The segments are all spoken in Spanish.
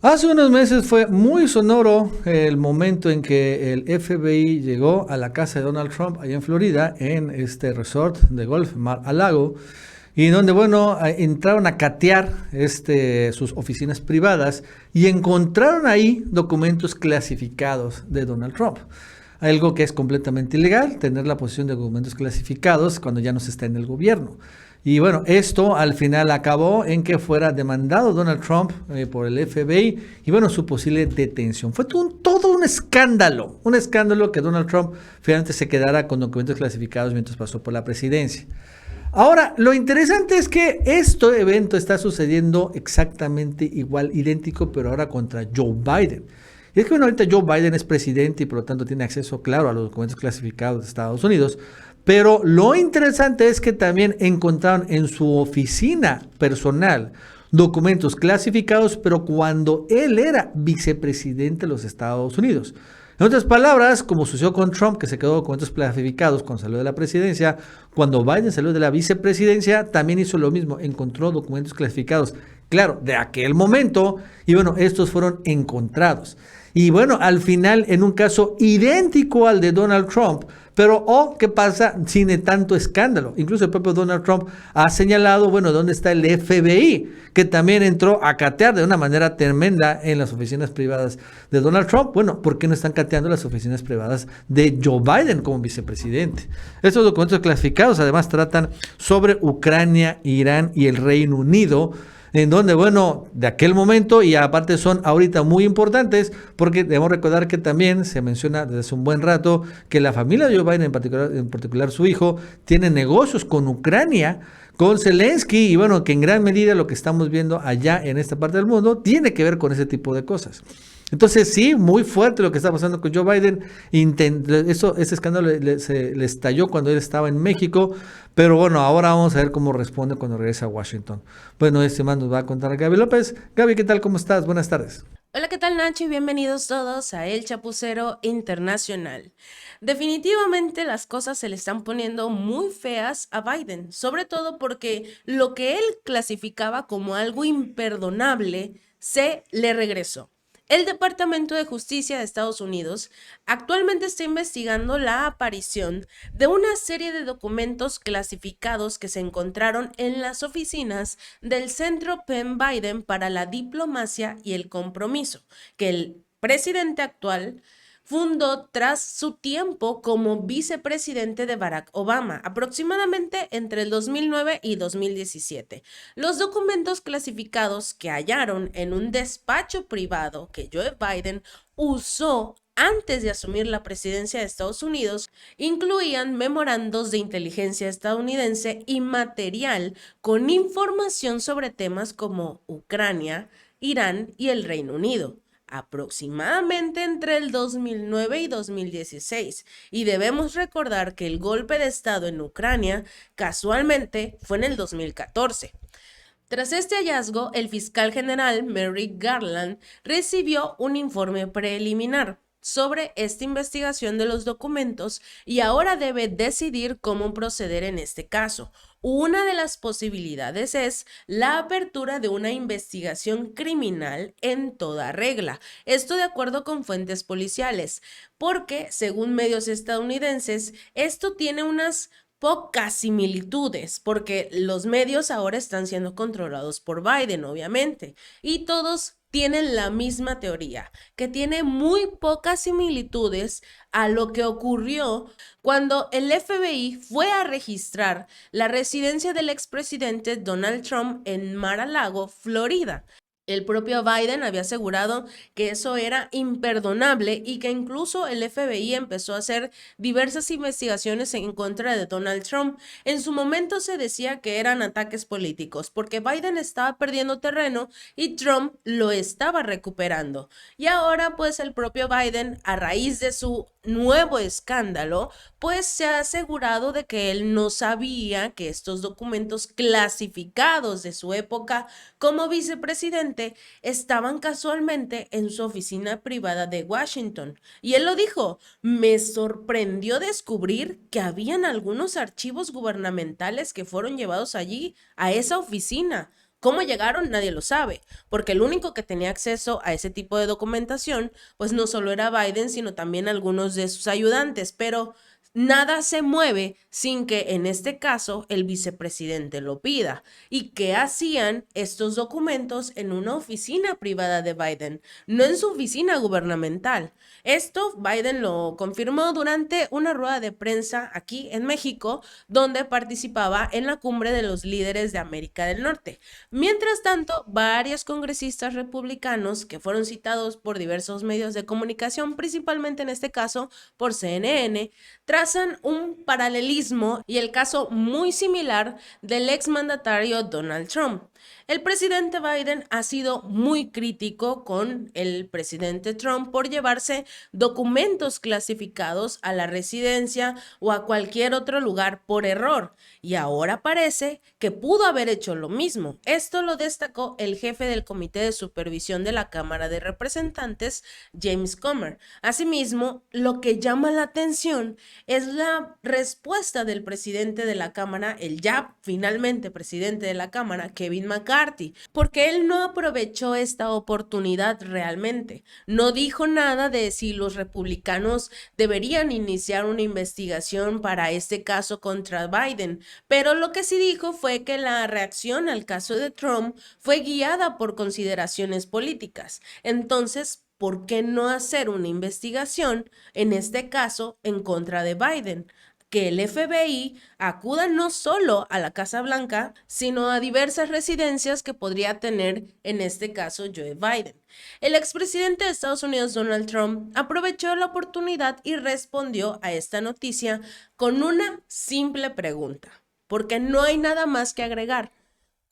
Hace unos meses fue muy sonoro el momento en que el FBI llegó a la casa de Donald Trump allá en Florida, en este resort de golf Mar-a-Lago, y donde, bueno, entraron a catear sus oficinas privadas y encontraron ahí documentos clasificados de Donald Trump. Algo que es completamente ilegal, tener la posesión de documentos clasificados cuando ya no se está en el gobierno. Y bueno, esto al final acabó en que fuera demandado Donald Trump por el FBI y bueno, su posible detención. Fue todo un escándalo que Donald Trump finalmente se quedara con documentos clasificados mientras pasó por la presidencia. Ahora, lo interesante es que este evento está sucediendo exactamente igual, idéntico, pero ahora contra Joe Biden. Y es que bueno, ahorita Joe Biden es presidente y por lo tanto tiene acceso, claro, a los documentos clasificados de Estados Unidos. Pero lo interesante es que también encontraron en su oficina personal documentos clasificados, pero cuando él era vicepresidente de los Estados Unidos. En otras palabras, como sucedió con Trump, que se quedó documentos clasificados cuando salió de la presidencia, cuando Biden salió de la vicepresidencia, también hizo lo mismo, encontró documentos clasificados, claro, de aquel momento, y bueno, estos fueron encontrados. Y bueno, al final, en un caso idéntico al de Donald Trump, pero, ¿qué pasa sin tanto escándalo? Incluso el propio Donald Trump ha señalado, bueno, ¿dónde está el FBI? Que también entró a catear de una manera tremenda en las oficinas privadas de Donald Trump. Bueno, ¿por qué no están cateando las oficinas privadas de Joe Biden como vicepresidente? Estos documentos clasificados además tratan sobre Ucrania, Irán y el Reino Unido, en donde, bueno, de aquel momento y aparte son ahorita muy importantes porque debemos recordar que también se menciona desde hace un buen rato que la familia de Joe Biden, en particular su hijo, tiene negocios con Ucrania, con Zelensky y bueno, que en gran medida lo que estamos viendo allá en esta parte del mundo tiene que ver con ese tipo de cosas. Entonces sí, muy fuerte lo que está pasando con Joe Biden. Ese escándalo le estalló cuando él estaba en México, pero bueno, ahora vamos a ver cómo responde cuando regrese a Washington. Bueno, este man nos va a contar Gaby López. Gaby, ¿qué tal? ¿Cómo estás? Buenas tardes. Hola, ¿qué tal, Nacho? Y bienvenidos todos a El Chapucero Internacional. Definitivamente las cosas se le están poniendo muy feas a Biden, sobre todo porque lo que él clasificaba como algo imperdonable se le regresó. El Departamento de Justicia de Estados Unidos actualmente está investigando la aparición de una serie de documentos clasificados que se encontraron en las oficinas del Centro Penn Biden para la Diplomacia y el Compromiso, que el presidente actual fundó tras su tiempo como vicepresidente de Barack Obama, aproximadamente entre el 2009 y 2017. Los documentos clasificados que hallaron en un despacho privado que Joe Biden usó antes de asumir la presidencia de Estados Unidos, incluían memorandos de inteligencia estadounidense y material con información sobre temas como Ucrania, Irán y el Reino Unido, aproximadamente entre el 2009 y 2016. Y debemos recordar que el golpe de Estado en Ucrania casualmente fue en el 2014. Tras este hallazgo, el fiscal general Merrick Garland recibió un informe preliminar sobre esta investigación de los documentos y ahora debe decidir cómo proceder en este caso. Una de las posibilidades es la apertura de una investigación criminal en toda regla. Esto de acuerdo con fuentes policiales, porque, según medios estadounidenses, esto tiene unas pocas similitudes, porque los medios ahora están siendo controlados por Biden, obviamente, y todos tienen la misma teoría, que tiene muy pocas similitudes a lo que ocurrió cuando el FBI fue a registrar la residencia del expresidente Donald Trump en Mar-a-Lago, Florida. El propio Biden había asegurado que eso era imperdonable y que incluso el FBI empezó a hacer diversas investigaciones en contra de Donald Trump. En su momento se decía que eran ataques políticos porque Biden estaba perdiendo terreno y Trump lo estaba recuperando. Y ahora pues el propio Biden, a raíz de su nuevo escándalo, pues se ha asegurado de que él no sabía que estos documentos clasificados de su época como vicepresidente estaban casualmente en su oficina privada de Washington. Y él lo dijo: me sorprendió descubrir que habían algunos archivos gubernamentales que fueron llevados allí, a esa oficina. ¿Cómo llegaron? Nadie lo sabe, porque el único que tenía acceso a ese tipo de documentación, pues no solo era Biden, sino también algunos de sus ayudantes, pero nada se mueve sin que en este caso el vicepresidente lo pida. ¿Y qué hacían estos documentos en una oficina privada de Biden, no en su oficina gubernamental? Esto Biden lo confirmó durante una rueda de prensa aquí en México, donde participaba en la cumbre de los líderes de América del Norte. Mientras tanto, varios congresistas republicanos que fueron citados por diversos medios de comunicación, principalmente en este caso por CNN, trazan un paralelismo y el caso muy similar del exmandatario Donald Trump. El presidente Biden ha sido muy crítico con el presidente Trump por llevarse documentos clasificados a la residencia o a cualquier otro lugar por error, y ahora parece que pudo haber hecho lo mismo. Esto lo destacó el jefe del Comité de Supervisión de la Cámara de Representantes, James Comer. Asimismo, lo que llama la atención es la respuesta del presidente de la Cámara, el ya finalmente presidente de la Cámara, Kevin McCarthy, porque él no aprovechó esta oportunidad realmente. No dijo nada de si los republicanos deberían iniciar una investigación para este caso contra Biden, pero lo que sí dijo fue que la reacción al caso de Trump fue guiada por consideraciones políticas. Entonces, ¿por qué no hacer una investigación, en este caso, en contra de Biden? Que el FBI acuda no solo a la Casa Blanca, sino a diversas residencias que podría tener, en este caso, Joe Biden. El expresidente de Estados Unidos, Donald Trump, aprovechó la oportunidad y respondió a esta noticia con una simple pregunta, porque no hay nada más que agregar.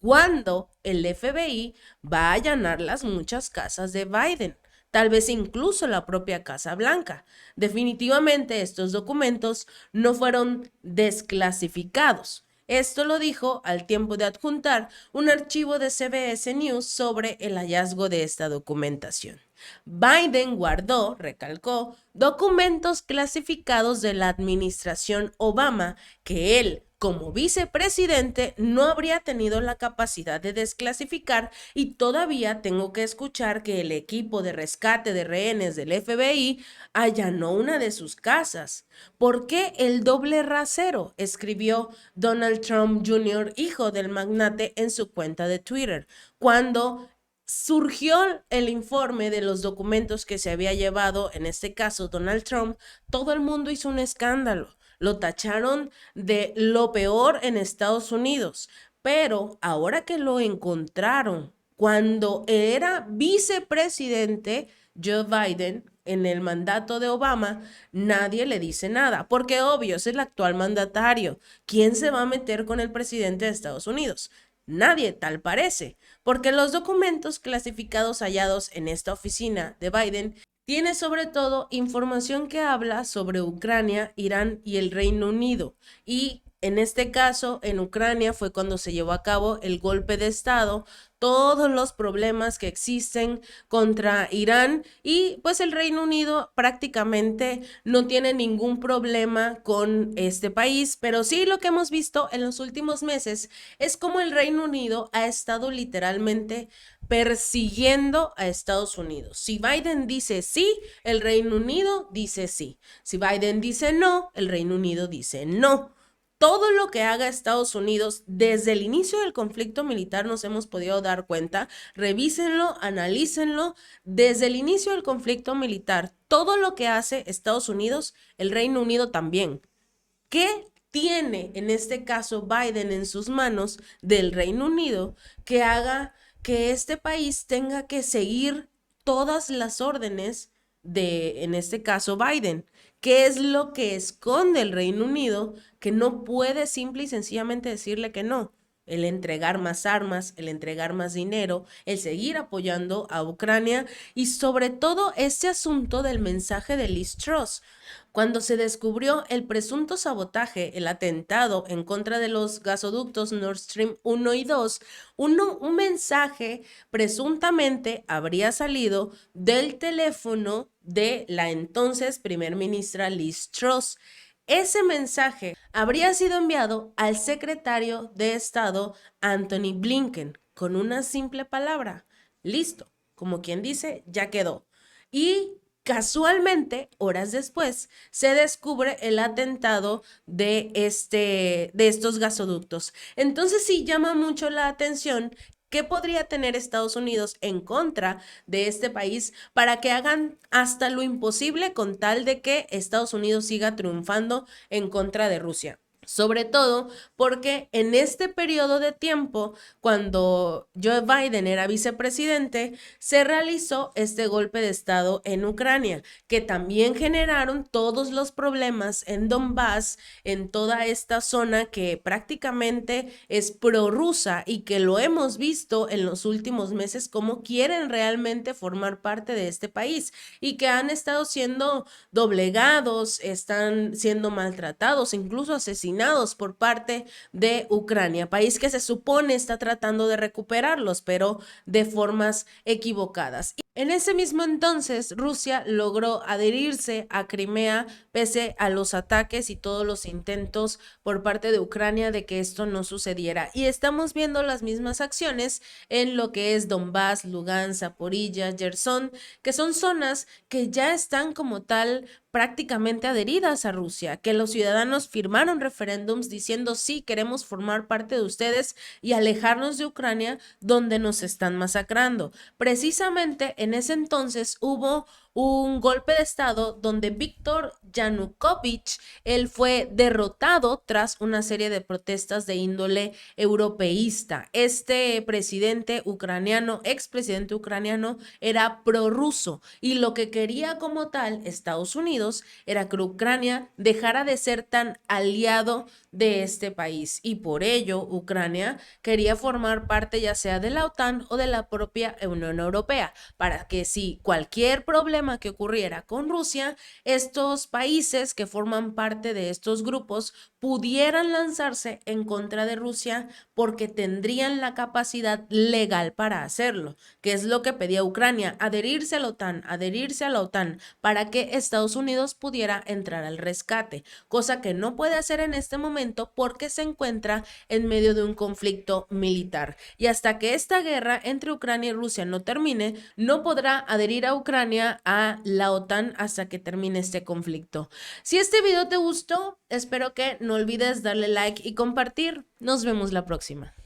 ¿Cuándo el FBI va a allanar las muchas casas de Biden? Tal vez incluso la propia Casa Blanca. Definitivamente estos documentos no fueron desclasificados. Esto lo dijo al tiempo de adjuntar un archivo de CBS News sobre el hallazgo de esta documentación. Biden guardó, recalcó, documentos clasificados de la administración Obama que él, como vicepresidente, no habría tenido la capacidad de desclasificar, y todavía tengo que escuchar que el equipo de rescate de rehenes del FBI allanó una de sus casas. ¿Por qué el doble rasero?, escribió Donald Trump Jr., hijo del magnate, en su cuenta de Twitter, cuando surgió el informe de los documentos que se había llevado, en este caso Donald Trump. Todo el mundo hizo un escándalo. Lo tacharon de lo peor en Estados Unidos, pero ahora que lo encontraron, cuando era vicepresidente Joe Biden en el mandato de Obama, nadie le dice nada, porque obvio, es el actual mandatario. ¿Quién se va a meter con el presidente de Estados Unidos? Nadie, tal parece, porque los documentos clasificados hallados en esta oficina de Biden tiene sobre todo información que habla sobre Ucrania, Irán y el Reino Unido. Y en este caso, en Ucrania fue cuando se llevó a cabo el golpe de Estado, todos los problemas que existen contra Irán, y pues el Reino Unido prácticamente no tiene ningún problema con este país, pero sí lo que hemos visto en los últimos meses es cómo el Reino Unido ha estado literalmente persiguiendo a Estados Unidos. Si Biden dice sí, el Reino Unido dice sí. Si Biden dice no, el Reino Unido dice no. Todo lo que haga Estados Unidos desde el inicio del conflicto militar nos hemos podido dar cuenta. Revísenlo, analícenlo. Desde el inicio del conflicto militar, todo lo que hace Estados Unidos, el Reino Unido también. ¿Qué tiene en este caso Biden en sus manos del Reino Unido que haga que este país tenga que seguir todas las órdenes de, en este caso, Biden? ¿Qué es lo que esconde el Reino Unido que no puede simple y sencillamente decirle que no? El entregar más armas, el entregar más dinero, el seguir apoyando a Ucrania, y sobre todo este asunto del mensaje de Liz Truss. Cuando se descubrió el presunto sabotaje, el atentado en contra de los gasoductos Nord Stream 1 y 2, un mensaje presuntamente habría salido del teléfono de la entonces primer ministra Liz Truss. Ese mensaje habría sido enviado al secretario de Estado Antony Blinken. con una simple palabra. Listo, como quien dice, ya quedó. Y casualmente, horas después, se descubre el atentado de estos gasoductos. Entonces sí llama mucho la atención. ¿Qué podría tener Estados Unidos en contra de este país para que hagan hasta lo imposible con tal de que Estados Unidos siga triunfando en contra de Rusia? Sobre todo porque en este periodo de tiempo, cuando Joe Biden era vicepresidente, se realizó este golpe de estado en Ucrania, que también generaron todos los problemas en Donbass, en toda esta zona que prácticamente es prorrusa y que lo hemos visto en los últimos meses cómo quieren realmente formar parte de este país y que han estado siendo doblegados, están siendo maltratados, incluso asesinados por parte de Ucrania, país que se supone está tratando de recuperarlos, pero de formas equivocadas. En ese mismo entonces, Rusia logró adherirse a Crimea pese a los ataques y todos los intentos por parte de Ucrania de que esto no sucediera. Y estamos viendo las mismas acciones en lo que es Donbass, Lugansk, Zaporilla, Gerson, que son zonas que ya están como tal prácticamente adheridas a Rusia, que los ciudadanos firmaron referéndums diciendo sí, queremos formar parte de ustedes y alejarnos de Ucrania donde nos están masacrando. Precisamente en ese entonces hubo un golpe de estado donde Víctor Yanukovych, él fue derrotado tras una serie de protestas de índole europeísta. Este presidente ucraniano, expresidente ucraniano, era prorruso y lo que quería como tal Estados Unidos era que Ucrania dejara de ser tan aliado de este país y por ello Ucrania quería formar parte ya sea de la OTAN o de la propia Unión Europea para que si cualquier problema que ocurriera con Rusia, estos países que forman parte de estos grupos pudieran lanzarse en contra de Rusia porque tendrían la capacidad legal para hacerlo, que es lo que pedía Ucrania, adherirse a la OTAN para que Estados Unidos pudiera entrar al rescate, cosa que no puede hacer en este momento porque se encuentra en medio de un conflicto militar. Y hasta que esta guerra entre Ucrania y Rusia no termine, no podrá adherir a Ucrania a la OTAN hasta que termine este conflicto. Si este video te gustó, espero que no olvides darle like y compartir. Nos vemos la próxima.